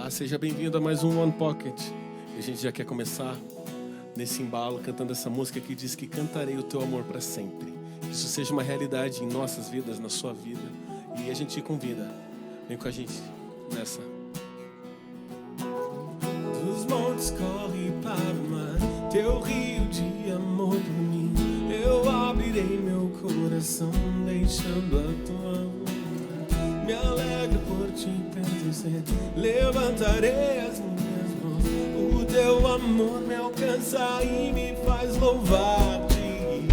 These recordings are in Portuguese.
Olá, seja bem-vindo a mais um One Pocket. E a gente já quer começar nesse embalo cantando essa música que diz que cantarei o teu amor para sempre. Que isso seja uma realidade em nossas vidas, na sua vida. E a gente te convida. Vem com a gente nessa. Dos montes corre para o mar, teu rio de amor por mim. Eu abrirei meu coração, deixando a tua vontade. Me alegro por te pertencer, levantarei as minhas mãos. O teu amor me alcança e me faz louvar-te.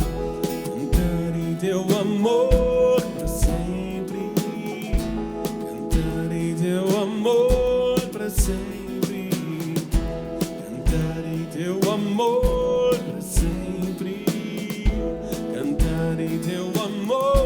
Cantarei teu amor para sempre. Cantarei teu amor para sempre. Cantarei teu amor para sempre. Cantarei teu amor.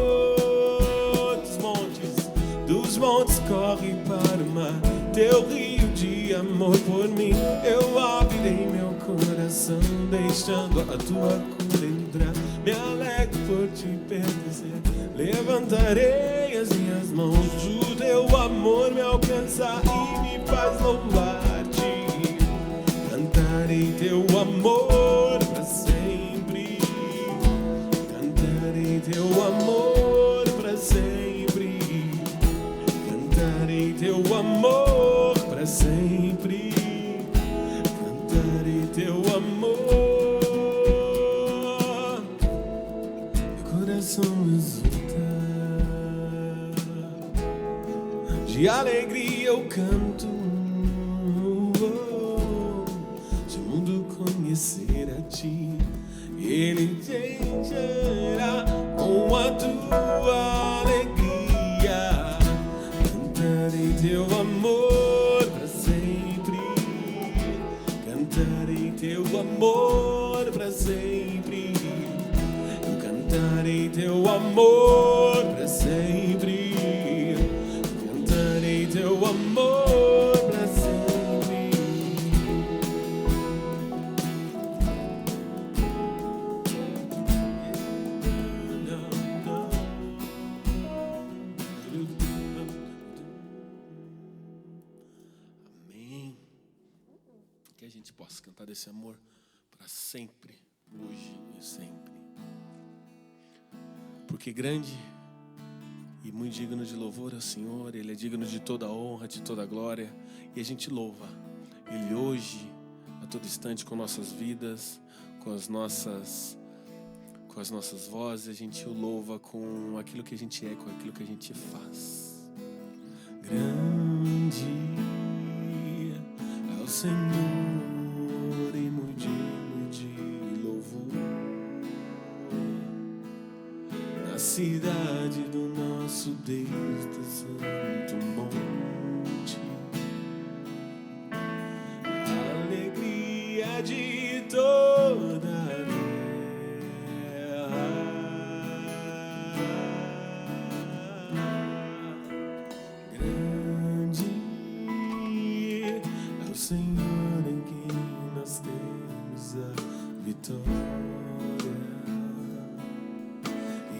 Dos montes corre para o mar, teu rio de amor por mim. Eu abrirei meu coração, deixando a tua cura entrar. Me alegro por te pertencer, levantarei as minhas mãos. O teu amor me alcança e me faz louvar-te. Cantarei teu amor para sempre. Cantarei teu amor para sempre. Cantarei teu amor para sempre. Cantarei teu amor. Meu coração exulta, de alegria eu canto. Se o mundo conhecer a ti, ele te encherá com a tua alegria. Cantarei teu amor para sempre. Cantarei teu amor para sempre. Eu cantarei teu amor para sempre. Cantarei teu amor para sempre. Amém. Que a gente possa cantar desse amor para sempre, hoje e sempre. Porque grande e muito digno de louvor é o Senhor. Ele é digno de toda a honra, de toda a glória. E a gente louva Ele hoje, a todo instante, com nossas vidas, com as nossas vozes. A gente o louva com aquilo que a gente é, com aquilo que a gente faz. Grande é o Senhor e muito digno de louvor. Na cidade do nosso Deus, do santo monte, a alegria de toda a terra. Grande é o Senhor em quem nós temos a vitória,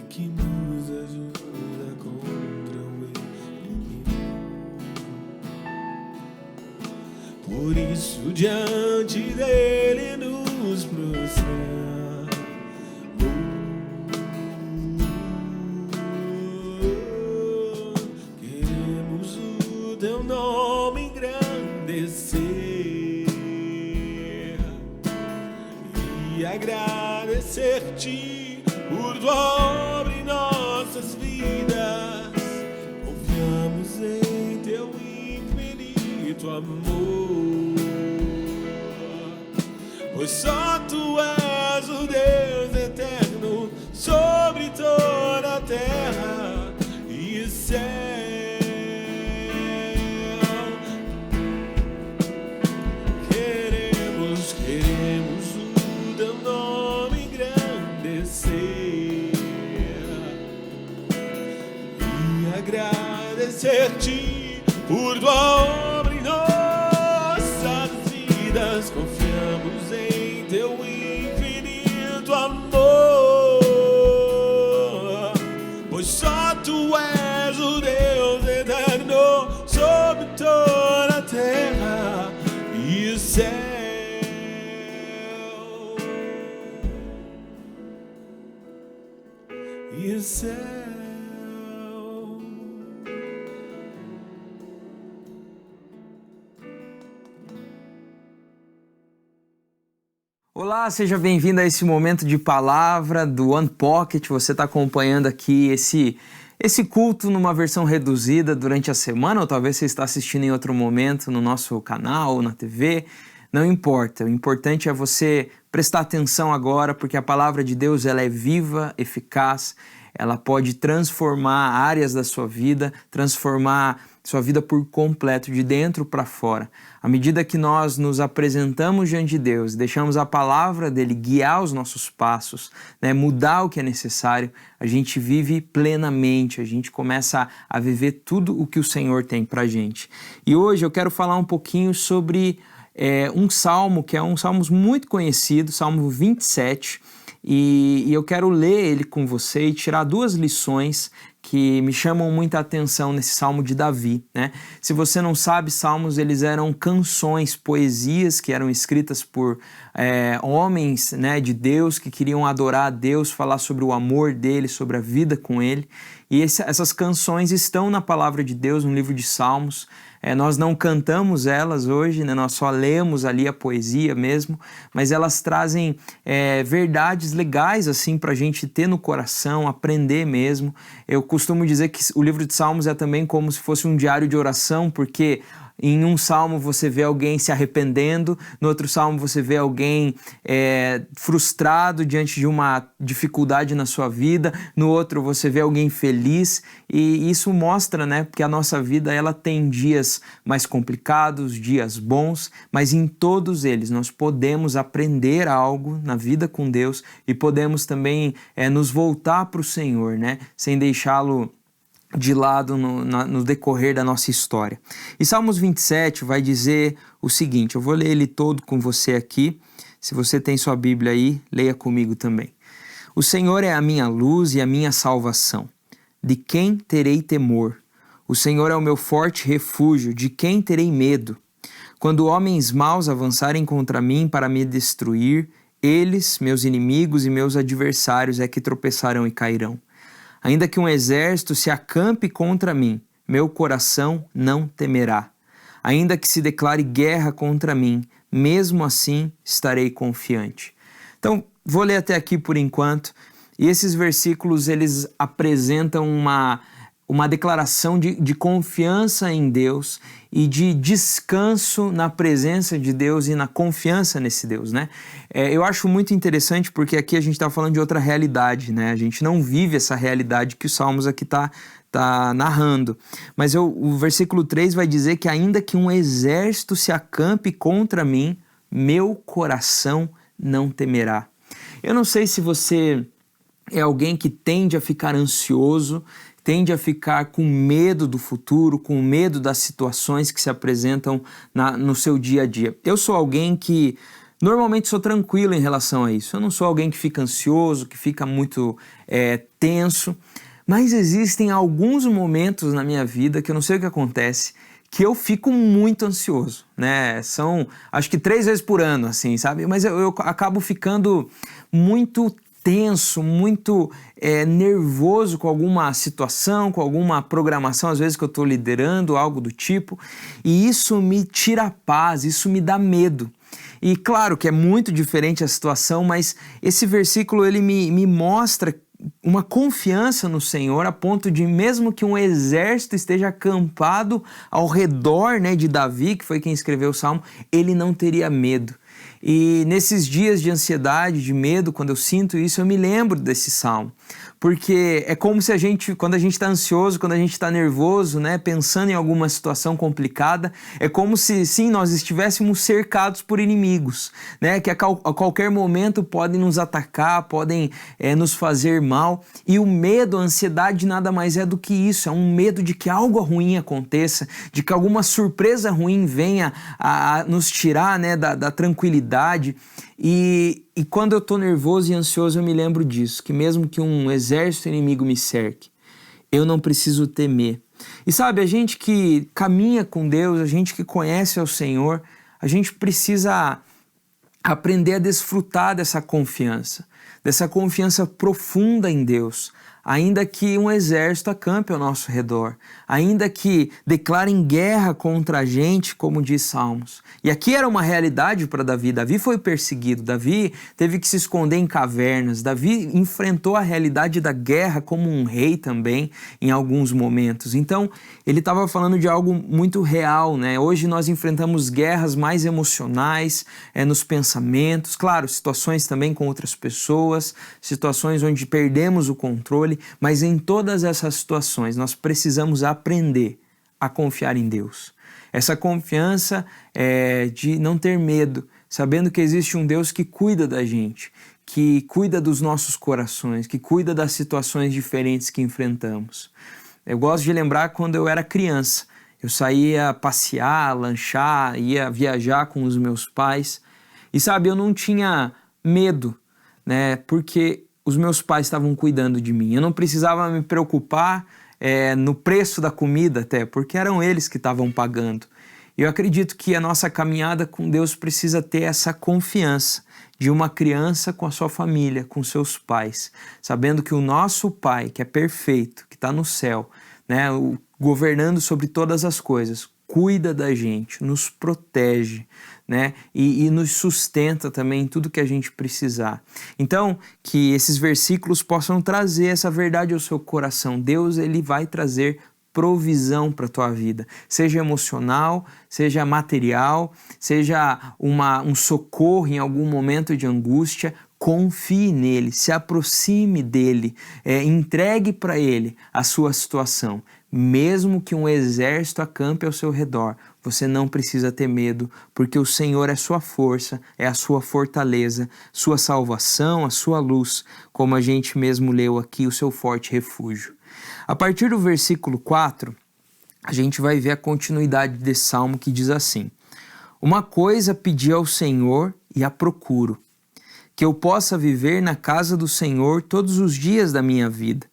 que nos ajuda contra o inimigo. Por isso diante dele nos prostramos. Queremos o teu nome engrandecer e agradecer-te por tua obra em nossas vidas. Confiamos em teu infinito amor, pois só tu és o Deus eterno sobre toda a terra e céu. Queremos o teu nome engrandecer e agradecer-te por tua obra em nossas vidas. Confiamos em teu infinito amor, pois só tu és o Deus eterno sobre toda a terra céu. Olá, seja bem-vindo a esse momento de palavra do One Pocket. Você está acompanhando aqui esse culto numa versão reduzida durante a semana, ou talvez você está assistindo em outro momento no nosso canal ou na TV. Não importa, o importante é você prestar atenção agora, porque a palavra de Deus ela é viva, eficaz, ela pode transformar áreas da sua vida, transformar sua vida por completo, de dentro para fora. À medida que nós nos apresentamos diante de Deus, deixamos a palavra dele guiar os nossos passos, né, mudar o que é necessário, a gente vive plenamente, a gente começa a viver tudo o que o Senhor tem para a gente. E hoje eu quero falar um pouquinho sobre um salmo, que é um salmo muito conhecido, Salmo 27, e eu quero ler ele com você e tirar duas lições que me chamam muita atenção nesse Salmo de Davi, né? Se você não sabe, salmos eles eram canções, poesias que eram escritas por homens, né, de Deus que queriam adorar a Deus, falar sobre o amor dele, sobre a vida com ele. E essas canções estão na palavra de Deus, no livro de Salmos. Nós não cantamos elas hoje, né? Nós só lemos ali a poesia mesmo, mas elas trazem verdades legais assim para a gente ter no coração, aprender mesmo. Eu costumo dizer que o livro de Salmos é também como se fosse um diário de oração, porque em um salmo você vê alguém se arrependendo, no outro salmo você vê alguém frustrado diante de uma dificuldade na sua vida, no outro você vê alguém feliz, e isso mostra, né, que a nossa vida ela tem dias mais complicados, dias bons, mas em todos eles nós podemos aprender algo na vida com Deus e podemos também nos voltar para o Senhor, né, sem deixá-lo de lado no decorrer da nossa história. E Salmos 27 vai dizer o seguinte, eu vou ler ele todo com você aqui, se você tem sua Bíblia aí, leia comigo também. O Senhor é a minha luz e a minha salvação, de quem terei temor? O Senhor é o meu forte refúgio, de quem terei medo? Quando homens maus avançarem contra mim para me destruir, eles, meus inimigos e meus adversários, é que tropeçarão e cairão. Ainda que um exército se acampe contra mim, meu coração não temerá. Ainda que se declare guerra contra mim, mesmo assim estarei confiante. Então, vou ler até aqui por enquanto. E esses versículos, eles apresentam uma declaração de confiança em Deus e de descanso na presença de Deus e na confiança nesse Deus, né? Eu acho muito interessante porque aqui a gente está falando de outra realidade, né? A gente não vive essa realidade que os Salmos aqui tá narrando. Mas o versículo 3 vai dizer que ainda que um exército se acampe contra mim, meu coração não temerá. Eu não sei se você é alguém que tende a ficar ansioso, tende a ficar com medo do futuro, com medo das situações que se apresentam no seu dia a dia. Eu sou alguém que normalmente sou tranquilo em relação a isso. Eu não sou alguém que fica ansioso, que fica muito tenso, mas existem alguns momentos na minha vida que eu não sei o que acontece, que eu fico muito ansioso, né? São, acho que 3 vezes por ano, assim, sabe? Mas eu acabo ficando muito tenso, muito nervoso com alguma situação, com alguma programação, às vezes que eu estou liderando, algo do tipo, e isso me tira a paz, isso me dá medo. E claro que é muito diferente a situação, mas esse versículo ele me mostra uma confiança no Senhor a ponto de mesmo que um exército esteja acampado ao redor, né, de Davi, que foi quem escreveu o Salmo, ele não teria medo. E nesses dias de ansiedade, de medo, quando eu sinto isso, eu me lembro desse salmo. Porque é como se quando a gente está ansioso, quando a gente está nervoso, né, pensando em alguma situação complicada, é como se, sim, nós estivéssemos cercados por inimigos, né, que a qualquer momento podem nos atacar, podem nos fazer mal. E o medo, a ansiedade nada mais é do que isso, é um medo de que algo ruim aconteça, de que alguma surpresa ruim venha a nos tirar, né, da tranquilidade. E quando eu estou nervoso e ansioso, eu me lembro disso, que mesmo que um exército inimigo me cerque, eu não preciso temer. E sabe, a gente que caminha com Deus, a gente que conhece ao Senhor, a gente precisa aprender a desfrutar dessa confiança profunda em Deus, ainda que um exército acampe ao nosso redor, ainda que declarem guerra contra a gente, como diz Salmos. E aqui era uma realidade para Davi. Davi foi perseguido, Davi teve que se esconder em cavernas, Davi enfrentou a realidade da guerra como um rei também em alguns momentos. Então, ele estava falando de algo muito real, né? Hoje nós enfrentamos guerras mais emocionais, nos pensamentos, claro, situações também com outras pessoas, situações onde perdemos o controle, mas em todas essas situações nós precisamos aprender a confiar em Deus. Essa confiança de não ter medo, sabendo que existe um Deus que cuida da gente, que cuida dos nossos corações, que cuida das situações diferentes que enfrentamos. Eu gosto de lembrar quando eu era criança. Eu saía passear, lanchar, ia viajar com os meus pais. E sabe, eu não tinha medo, né? Porque os meus pais estavam cuidando de mim. Eu não precisava me preocupar no preço da comida até, porque eram eles que estavam pagando. Eu acredito que a nossa caminhada com Deus precisa ter essa confiança de uma criança com a sua família, com seus pais, sabendo que o nosso Pai, que é perfeito, que está no céu, né, governando sobre todas as coisas, cuida da gente, nos protege, né? E nos sustenta também em tudo que a gente precisar. Então, que esses versículos possam trazer essa verdade ao seu coração. Deus, ele vai trazer provisão para a tua vida, seja emocional, seja material, seja um socorro em algum momento de angústia. Confie nele, se aproxime dele, entregue para ele a sua situação. Mesmo que um exército acampe ao seu redor, você não precisa ter medo, porque o Senhor é sua força, é a sua fortaleza, sua salvação, a sua luz, como a gente mesmo leu aqui, o seu forte refúgio. A partir do versículo 4, a gente vai ver a continuidade desse salmo que diz assim: uma coisa pedi ao Senhor e a procuro, que eu possa viver na casa do Senhor todos os dias da minha vida,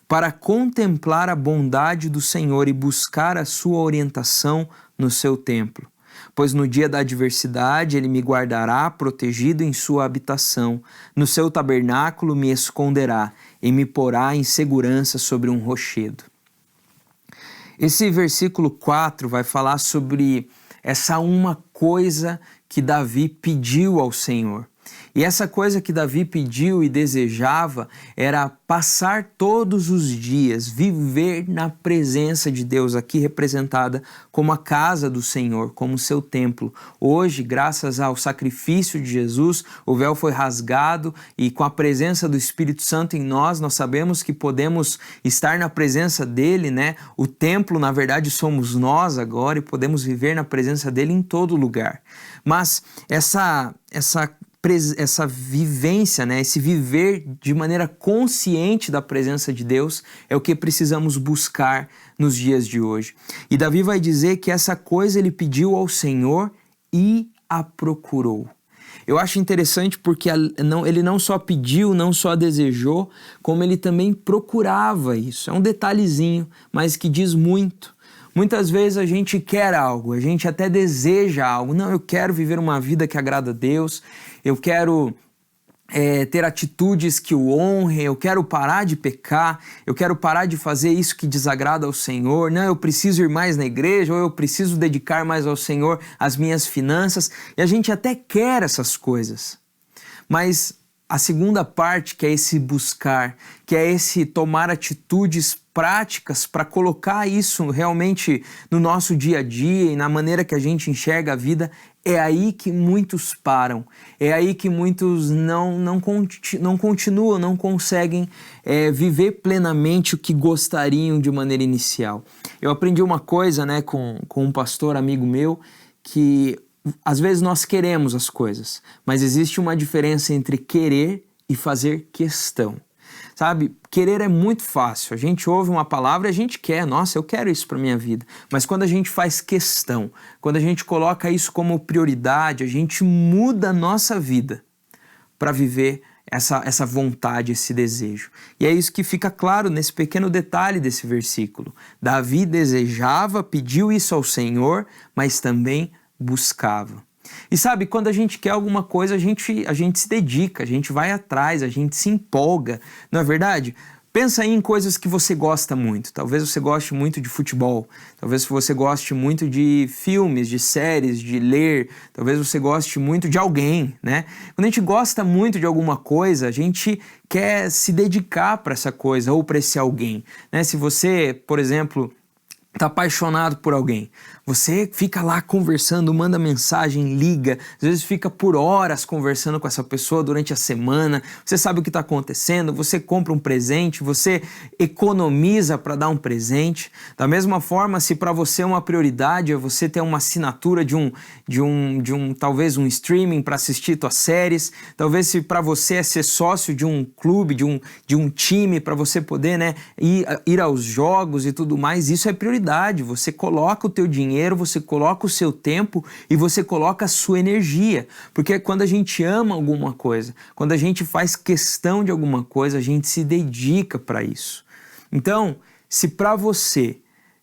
para contemplar a bondade do Senhor e buscar a sua orientação no seu templo. Pois no dia da adversidade ele me guardará protegido em sua habitação, no seu tabernáculo me esconderá e me porá em segurança sobre um rochedo. Esse versículo 4 vai falar sobre essa uma coisa que Davi pediu ao Senhor. E essa coisa que Davi pediu e desejava era passar todos os dias, viver na presença de Deus, aqui representada como a casa do Senhor, como seu templo. Hoje, graças ao sacrifício de Jesus, o véu foi rasgado e com a presença do Espírito Santo em nós sabemos que podemos estar na presença dele, né? O templo, na verdade, somos nós agora e podemos viver na presença dele em todo lugar. Mas essa vivência, né, esse viver de maneira consciente da presença de Deus é o que precisamos buscar nos dias de hoje. E Davi vai dizer que essa coisa ele pediu ao Senhor e a procurou. Eu acho interessante porque ele não só pediu, não só desejou, como ele também procurava isso. É um detalhezinho, mas que diz muito. Muitas vezes a gente quer algo, a gente até deseja algo. Não, eu quero viver uma vida que agrada a Deus, eu quero ter atitudes que o honrem, eu quero parar de pecar, eu quero parar de fazer isso que desagrada ao Senhor. Não, eu preciso ir mais na igreja, ou eu preciso dedicar mais ao Senhor as minhas finanças. E a gente até quer essas coisas, mas a segunda parte, que é esse buscar, que é esse tomar atitudes práticas para colocar isso realmente no nosso dia a dia e na maneira que a gente enxerga a vida, é aí que muitos param, é aí que muitos não continuam, não conseguem viver plenamente o que gostariam de maneira inicial. Eu aprendi uma coisa, né, com um pastor amigo meu, que às vezes nós queremos as coisas, mas existe uma diferença entre querer e fazer questão. Sabe, querer é muito fácil, a gente ouve uma palavra e a gente quer, nossa, eu quero isso para minha vida. Mas quando a gente faz questão, quando a gente coloca isso como prioridade, a gente muda a nossa vida para viver essa vontade, esse desejo. E é isso que fica claro nesse pequeno detalhe desse versículo. Davi desejava, pediu isso ao Senhor, mas também buscava. E sabe, quando a gente quer alguma coisa, a gente se dedica, a gente vai atrás, a gente se empolga, não é verdade? Pensa aí em coisas que você gosta muito. Talvez você goste muito de futebol, talvez você goste muito de filmes, de séries, de ler, talvez você goste muito de alguém, né? Quando a gente gosta muito de alguma coisa, a gente quer se dedicar para essa coisa ou para esse alguém, né? Se você, por exemplo, está apaixonado por alguém, você fica lá conversando, manda mensagem, liga, às vezes fica por horas conversando com essa pessoa durante a semana, você sabe o que está acontecendo, você compra um presente, você economiza para dar um presente. Da mesma forma, se para você é uma prioridade é você ter uma assinatura de um talvez um streaming para assistir suas séries, talvez se para você é ser sócio de um clube, de um time para você poder, né, ir aos jogos e tudo mais, isso é prioridade. Você coloca o teu dinheiro, você coloca o seu tempo e você coloca a sua energia, porque quando a gente ama alguma coisa, quando a gente faz questão de alguma coisa, a gente se dedica para isso. Então, se para você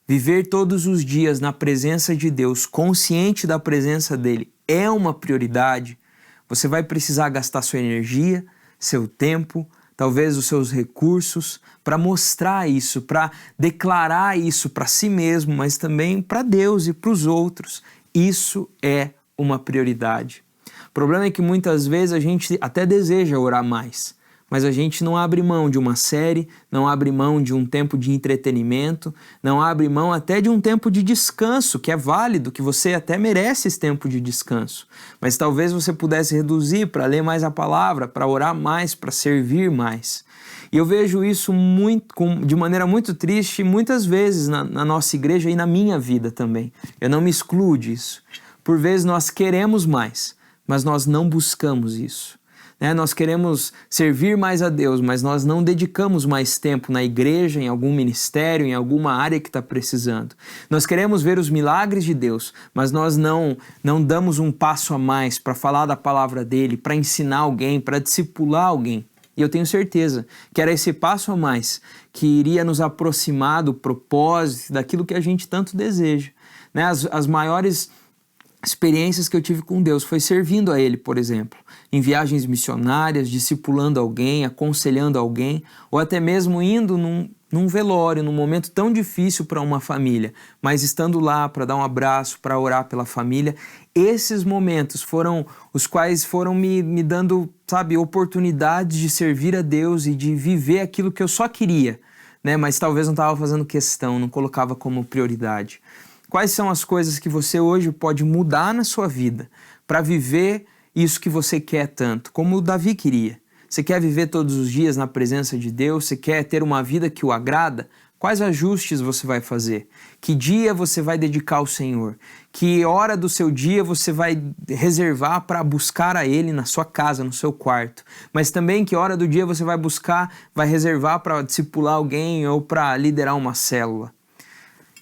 viver todos os dias na presença de Deus, consciente da presença dele, é uma prioridade, você vai precisar gastar sua energia, seu tempo, talvez os seus recursos, para mostrar isso, para declarar isso para si mesmo, mas também para Deus e para os outros. Isso é uma prioridade. O problema é que muitas vezes a gente até deseja orar mais, mas a gente não abre mão de uma série, não abre mão de um tempo de entretenimento, não abre mão até de um tempo de descanso, que é válido, que você até merece esse tempo de descanso. Mas talvez você pudesse reduzir para ler mais a palavra, para orar mais, para servir mais. E eu vejo isso de maneira muito triste, muitas vezes na nossa igreja e na minha vida também. Eu não me excluo disso. Por vezes nós queremos mais, mas nós não buscamos isso. Nós queremos servir mais a Deus, mas nós não dedicamos mais tempo na igreja, em algum ministério, em alguma área que está precisando. Nós queremos ver os milagres de Deus, mas nós não damos um passo a mais para falar da palavra dele, para ensinar alguém, para discipular alguém. E eu tenho certeza que era esse passo a mais que iria nos aproximar do propósito, daquilo que a gente tanto deseja. As maiores experiências que eu tive com Deus foi servindo a Ele, por exemplo, em viagens missionárias, discipulando alguém, aconselhando alguém, ou até mesmo indo num velório, num momento tão difícil para uma família, mas estando lá para dar um abraço, para orar pela família. Esses momentos foram os quais foram me dando, oportunidades de servir a Deus e de viver aquilo que eu só queria, mas talvez não estava fazendo questão, não colocava como prioridade. Quais são as coisas que você hoje pode mudar na sua vida para viver isso que você quer tanto, como o Davi queria? Você quer viver todos os dias na presença de Deus? Você quer ter uma vida que o agrada? Quais ajustes você vai fazer? Que dia você vai dedicar ao Senhor? Que hora do seu dia você vai reservar para buscar a Ele na sua casa, no seu quarto? Mas também que hora do dia você vai reservar para discipular alguém ou para liderar uma célula?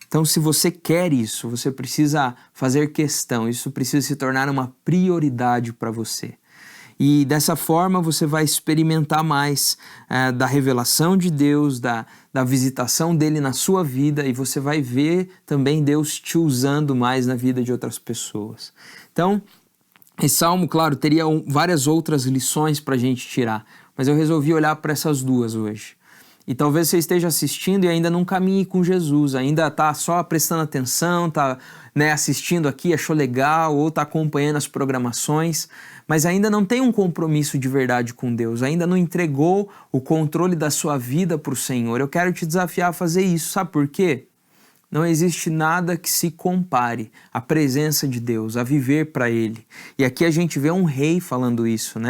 Então, se você quer isso, você precisa fazer questão, isso precisa se tornar uma prioridade para você. E dessa forma você vai experimentar mais da revelação de Deus, da visitação dele na sua vida, e você vai ver também Deus te usando mais na vida de outras pessoas. Então, esse salmo, claro, teria várias outras lições para a gente tirar, mas eu resolvi olhar para essas duas hoje. E talvez você esteja assistindo e ainda não caminhe com Jesus, ainda está só prestando atenção, está assistindo aqui, achou legal, ou está acompanhando as programações, mas ainda não tem um compromisso de verdade com Deus, ainda não entregou o controle da sua vida para o Senhor. Eu quero te desafiar a fazer isso, sabe por quê? Não existe nada que se compare à presença de Deus, a viver para Ele. E aqui a gente vê um rei falando isso,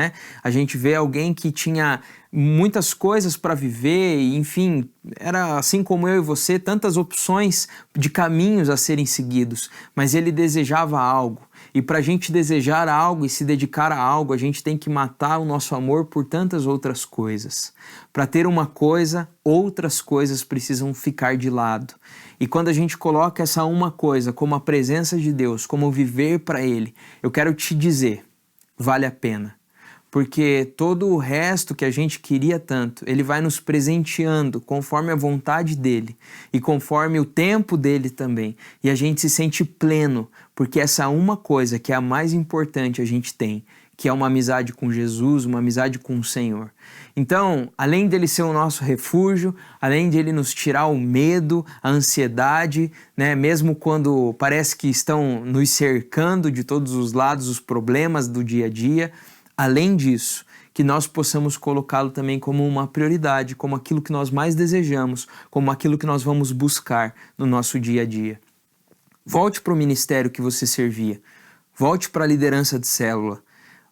A gente vê alguém que tinha muitas coisas para viver, enfim, era assim como eu e você, tantas opções de caminhos a serem seguidos, mas ele desejava algo. E para a gente desejar algo e se dedicar a algo, a gente tem que matar o nosso amor por tantas outras coisas. Para ter uma coisa, outras coisas precisam ficar de lado. E quando a gente coloca essa uma coisa como a presença de Deus, como viver para Ele, eu quero te dizer, vale a pena. Porque todo o resto que a gente queria tanto, Ele vai nos presenteando conforme a vontade dEle e conforme o tempo dEle também. E a gente se sente pleno, porque essa uma coisa que é a mais importante a gente tem, que é uma amizade com Jesus, uma amizade com o Senhor. Então, além dele ser o nosso refúgio, além de ele nos tirar o medo, a ansiedade, né, mesmo quando parece que estão nos cercando de todos os lados os problemas do dia a dia, além disso, que nós possamos colocá-lo também como uma prioridade, como aquilo que nós mais desejamos, como aquilo que nós vamos buscar no nosso dia a dia. Volte para o ministério que você servia, volte para a liderança de célula,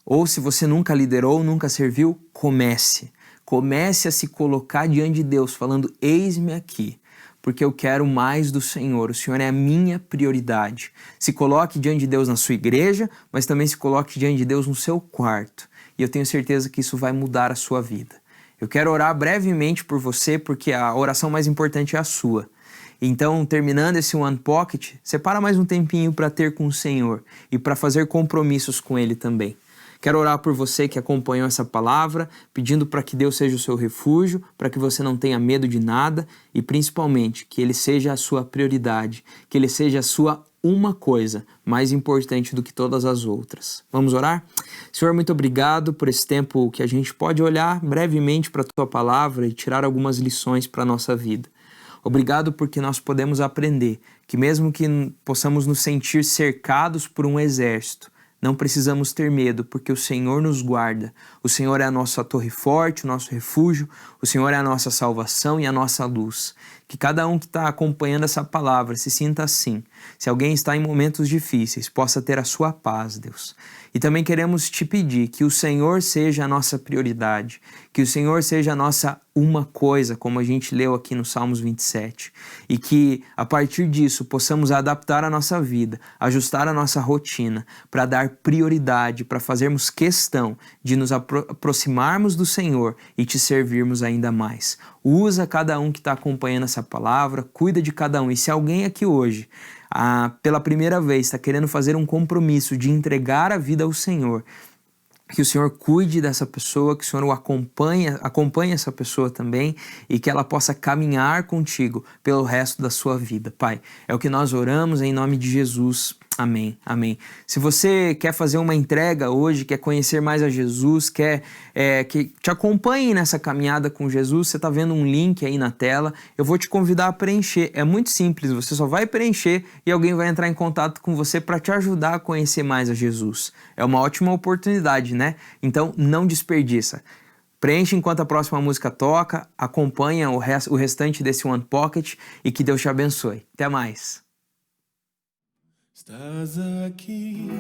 ou se você nunca liderou, nunca serviu, comece a se colocar diante de Deus, falando, eis-me aqui, porque eu quero mais do Senhor, o Senhor é a minha prioridade. Se coloque diante de Deus na sua igreja, mas também se coloque diante de Deus no seu quarto. E eu tenho certeza que isso vai mudar a sua vida. Eu quero orar brevemente por você, porque a oração mais importante é a sua. Então, terminando esse One Pocket, separa mais um tempinho para ter com o Senhor e para fazer compromissos com Ele também. Quero orar por você que acompanhou essa palavra, pedindo para que Deus seja o seu refúgio, para que você não tenha medo de nada e principalmente que Ele seja a sua prioridade, que Ele seja a sua uma coisa mais importante do que todas as outras. Vamos orar? Senhor, muito obrigado por esse tempo que a gente pode olhar brevemente para a Tua palavra e tirar algumas lições para a nossa vida. Obrigado porque nós podemos aprender que mesmo que possamos nos sentir cercados por um exército, não precisamos ter medo, porque o Senhor nos guarda. O Senhor é a nossa torre forte, o nosso refúgio. O Senhor é a nossa salvação e a nossa luz. Que cada um que está acompanhando essa palavra se sinta assim. Se alguém está em momentos difíceis, possa ter a sua paz, Deus. E também queremos te pedir que o Senhor seja a nossa prioridade, que o Senhor seja a nossa uma coisa, como a gente leu aqui no Salmos 27, e que a partir disso possamos adaptar a nossa vida, ajustar a nossa rotina, para dar prioridade, para fazermos questão de nos aproximarmos do Senhor e te servirmos ainda mais. Usa cada um que está acompanhando essa palavra, cuida de cada um. E se alguém aqui hoje, pela primeira vez, está querendo fazer um compromisso de entregar a vida ao Senhor, que o Senhor cuide dessa pessoa, que o Senhor o acompanhe essa pessoa também e que ela possa caminhar contigo pelo resto da sua vida. Pai, é o que nós oramos em nome de Jesus. Amém, amém. Se você quer fazer uma entrega hoje, quer conhecer mais a Jesus, quer que te acompanhe nessa caminhada com Jesus, você está vendo um link aí na tela, eu vou te convidar a preencher. É muito simples, você só vai preencher e alguém vai entrar em contato com você para te ajudar a conhecer mais a Jesus. É uma ótima oportunidade, né? Então não desperdiça. Preenche enquanto a próxima música toca, acompanha o restante desse One Pocket e que Deus te abençoe. Até mais. Estás aqui,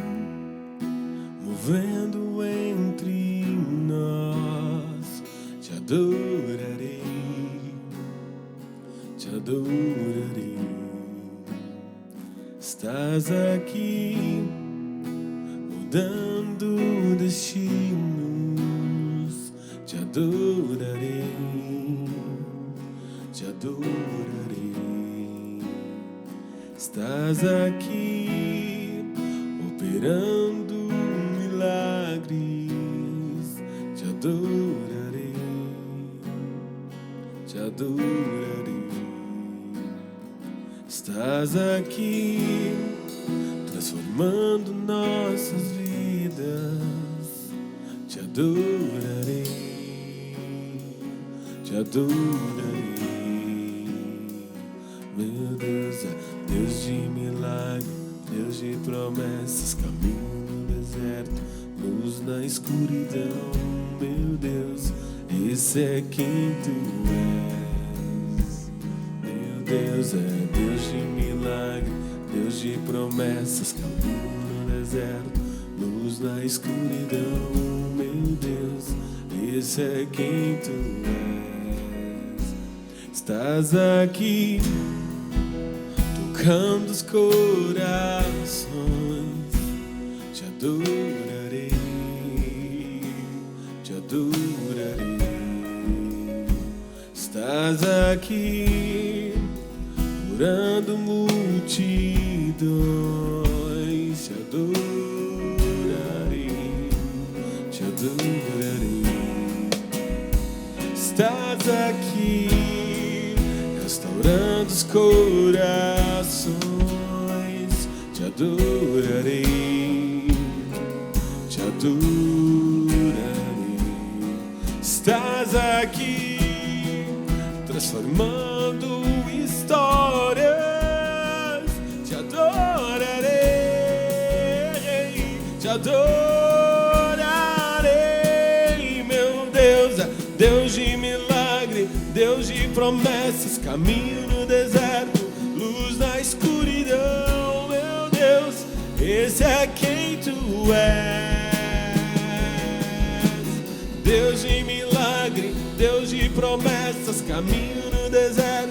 movendo entre nós, te adorarei, te adorarei. Estás aqui, mudando destinos, te adorarei, te adorarei. Estás aqui, operando milagres, te adorarei, te adorarei. Estás aqui, transformando nossas vidas, te adorarei, te adorarei. Meu Deus é Deus de milagre, Deus de promessas, caminho no deserto, luz na escuridão. Meu Deus, esse é quem tu és. Meu Deus é Deus de milagre, Deus de promessas, caminho no deserto, luz na escuridão. Meu Deus, esse é quem tu és. Estás aqui, tocando os corações, te adorarei, te adorarei. Estás aqui, curando multidões, te adorarei, te adorarei. Estás aqui, restaurando os corações, te adorarei, te adorarei. transformando histórias. Te adorarei, te adorarei, meu Deus, Deus de milagre, Deus de promessas, caminho no deserto, luz na escuridão, meu Deus, esse é quem tu és. Deus de milagre, Deus de promessas, caminho no deserto,